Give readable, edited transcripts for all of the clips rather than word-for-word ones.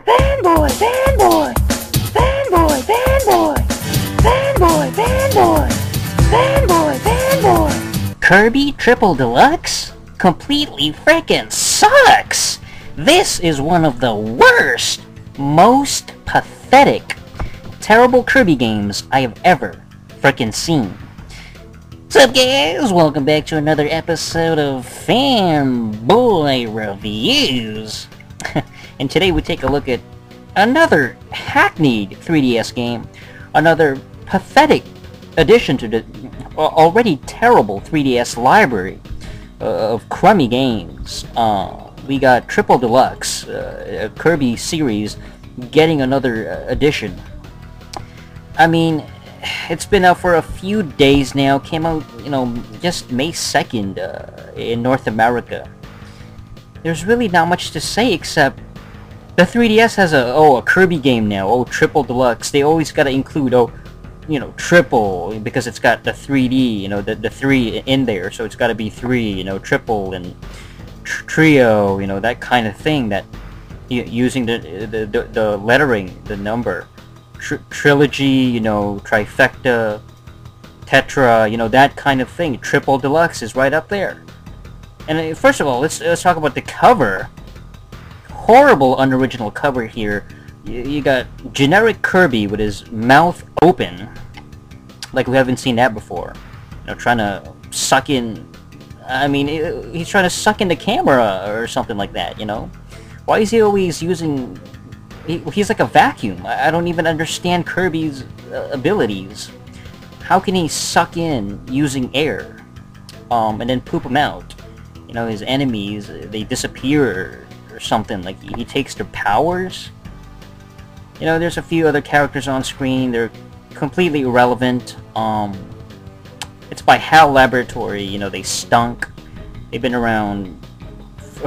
Fanboy, fanboy, fanboy, fanboy, fanboy, fanboy, fanboy, fanboy. Kirby Triple Deluxe completely frickin' sucks. This is one of the worst, most pathetic, terrible Kirby games I have ever frickin' seen. What's up, guys? Welcome back to another episode of Fanboy Reviews. And today we take a look at another hackneyed 3DS game, another pathetic addition to the already terrible 3DS library of crummy games. We got Triple Deluxe, a Kirby series, getting another edition. I mean, it's been out for a few days now. Came out, just May 2nd in North America. There's really not much to say except the 3DS has a Kirby game now. Triple Deluxe. They always gotta include triple because it's got the 3D, the 3 in there, so it's gotta be 3, triple and trio, that kind of thing. That using the lettering, the number. Trilogy, trifecta, tetra, that kind of thing. Triple Deluxe is right up there. And first of all, let's talk about the cover. Horrible unoriginal cover here. You got generic Kirby with his mouth open, like we haven't seen that before. Trying to suck in. I mean, he's trying to suck in the camera or something like that. Why is he always using? He's like a vacuum. I don't even understand Kirby's abilities. How can he suck in using air, and then poop them out? His enemies, they disappear or something. Like, he takes their powers. There's a few other characters on screen. They're completely irrelevant. It's by HAL Laboratory. They stunk. They've been around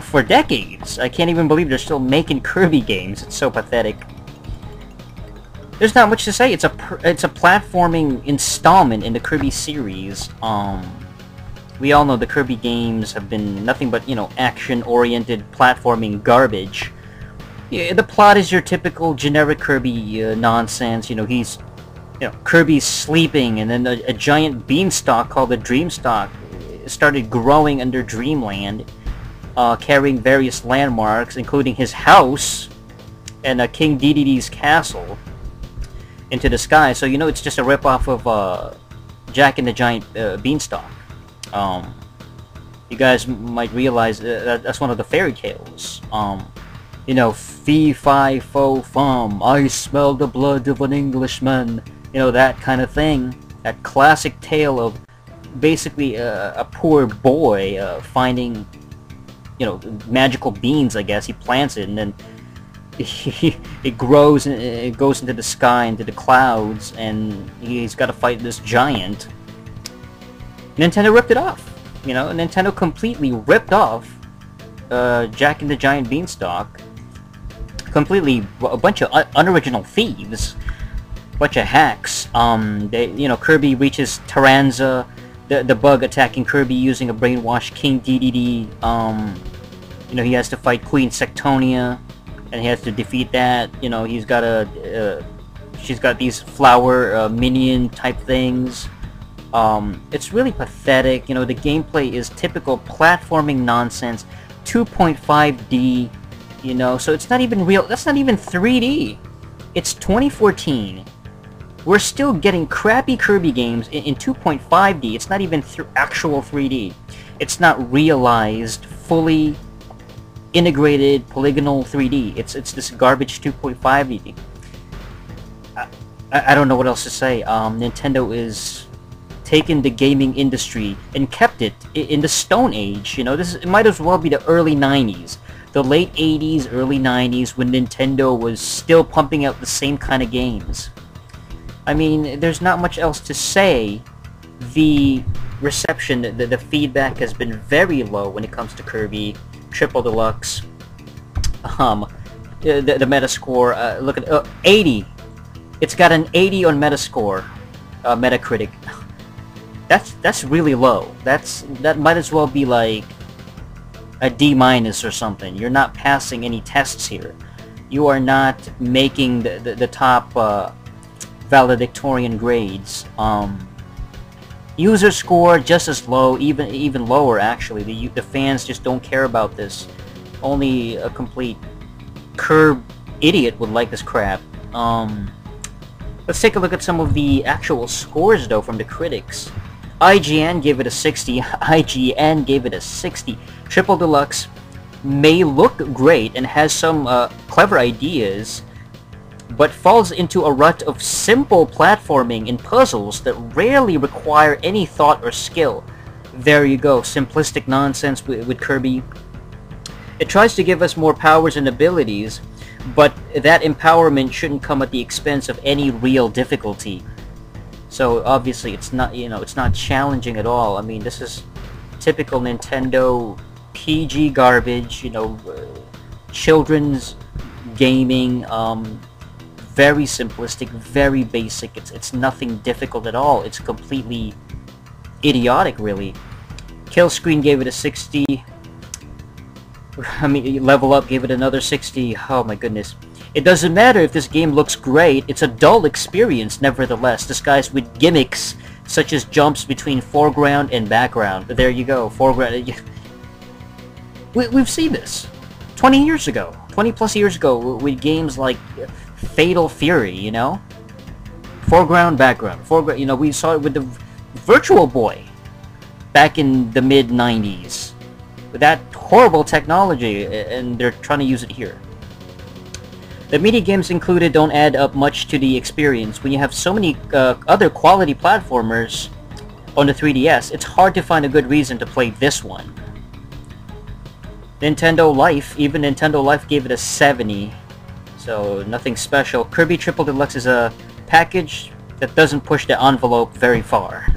for decades. I can't even believe they're still making Kirby games. It's so pathetic. There's not much to say. It's a platforming installment in the Kirby series. We all know the Kirby games have been nothing but, action-oriented platforming garbage. Yeah, the plot is your typical generic Kirby nonsense. He's, Kirby's sleeping, and then a giant beanstalk called the Dreamstalk started growing under Dreamland, carrying various landmarks, including his house and King Dedede's castle, into the sky. So, it's just a ripoff of Jack and the Giant Beanstalk. You guys might realize that's one of the fairy tales. Fee, fi, fo, fum, I smell the blood of an Englishman. That kind of thing. That classic tale of basically a poor boy finding, magical beans, I guess. He plants it, and then it grows, and it goes into the sky, into the clouds, and he's got to fight this giant. Nintendo ripped it off. Nintendo completely ripped off Jack and the Giant Beanstalk. Completely a bunch of unoriginal thieves. Bunch of hacks. Kirby reaches Taranza, the bug attacking Kirby using a brainwashed King Dedede. He has to fight Queen Sectonia, and he has to defeat that. He's got she's got these flower minion type things. It's really pathetic. The gameplay is typical platforming nonsense, 2.5D, so it's not even real. That's not even 3D. It's 2014. We're still getting crappy Kirby games in 2.5D. It's not even actual 3D. It's not realized, fully integrated, polygonal 3D. It's this garbage 2.5D. I don't know what else to say. Nintendo is taken the gaming industry and kept it in the Stone Age. It might as well be the early 90s. The late 80s, early 90s, when Nintendo was still pumping out the same kind of games. I mean, there's not much else to say. The reception, the feedback has been very low when it comes to Kirby Triple Deluxe. The Metascore, look at 80. It's got an 80 on Metascore, Metacritic. That's really low. That might as well be like a D- or something. You're not passing any tests here. you are not making the top valedictorian grades. User score just as low, even lower actually. The fans just don't care about this. Only a complete curb idiot would like this crap. Let's take a look at some of the actual scores though from the critics. IGN gave it a 60. IGN gave it a 60. Triple Deluxe may look great and has some clever ideas, but falls into a rut of simple platforming and puzzles that rarely require any thought or skill. There you go, simplistic nonsense with Kirby. It tries to give us more powers and abilities, but that empowerment shouldn't come at the expense of any real difficulty. So obviously it's not, it's not challenging at all. I mean, this is typical Nintendo PG garbage, children's gaming, very simplistic, very basic. It's nothing difficult at all. It's completely idiotic, really. Kill Screen gave it a 60. I mean, Level Up gave it another 60. Oh my goodness. It doesn't matter if this game looks great, it's a dull experience nevertheless, disguised with gimmicks such as jumps between foreground and background. But there you go, foreground. We've seen this 20 years ago, 20 plus years ago with games like Fatal Fury, Foreground, background, foreground, we saw it with the Virtual Boy back in the mid-90s. With that horrible technology, and they're trying to use it here. The mini games included don't add up much to the experience. When you have so many other quality platformers on the 3DS, it's hard to find a good reason to play this one. Nintendo Life, even Nintendo Life gave it a 70, so nothing special. Kirby Triple Deluxe is a package that doesn't push the envelope very far.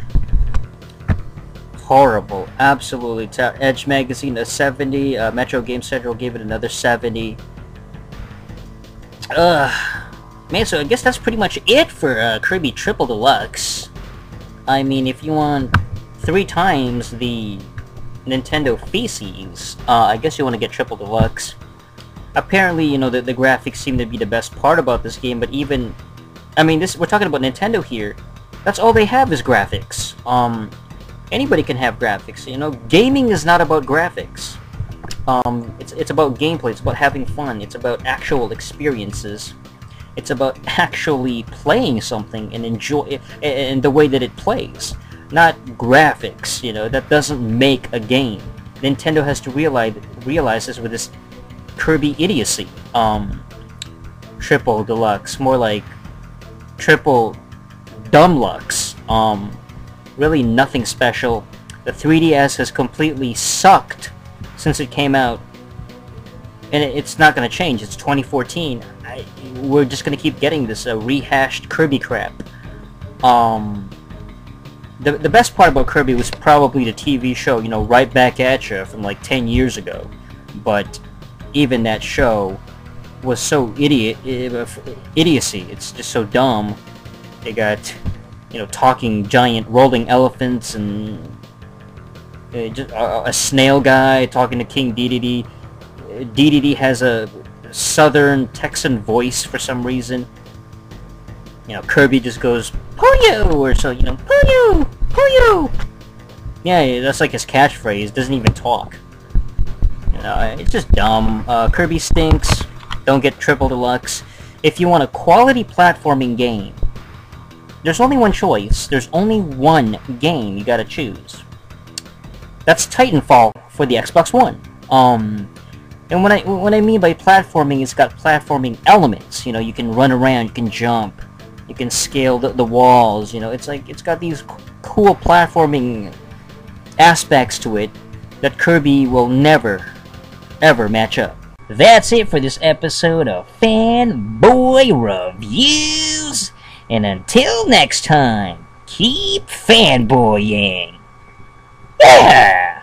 Horrible, absolutely terrible. Edge Magazine a 70, Metro Game Central gave it another 70. Man, so I guess that's pretty much it for Kirby Triple Deluxe. I mean, if you want 3 times the Nintendo feces, I guess you want to get Triple Deluxe. Apparently, the graphics seem to be the best part about this game, but even... I mean, we're talking about Nintendo here. That's all they have is graphics. Anybody can have graphics, Gaming is not about graphics. It's about gameplay, it's about having fun, it's about actual experiences. It's about actually playing something and enjoy it, and the way that it plays. Not graphics, that doesn't make a game. Nintendo has to realize this with this Kirby idiocy. Triple Deluxe, more like Triple Dumbluxe. Really nothing special. The 3DS has completely sucked since it came out, and it's not going to change. It's 2014. We're just going to keep getting this rehashed Kirby crap. The best part about Kirby was probably the TV show, Right Back at Ya from like 10 years ago. But even that show was so idiocy. It's just so dumb. They got, talking giant rolling elephants and just a snail guy talking to King Dedede. Dedede has a southern Texan voice for some reason. Kirby just goes, "Puyo!" or so, "Puyo! Puyo!" Yeah, that's like his catchphrase. Doesn't even talk. It's just dumb. Kirby stinks. Don't get Triple Deluxe. If you want a quality platforming game, there's only one choice. There's only one game you gotta choose. That's Titanfall for the Xbox One. And what I mean by platforming, it's got platforming elements. You can run around, you can jump, you can scale the walls. It's got these cool platforming aspects to it that Kirby will never, ever match up. That's it for this episode of Fanboy Reviews. And until next time, keep fanboying. Yeah!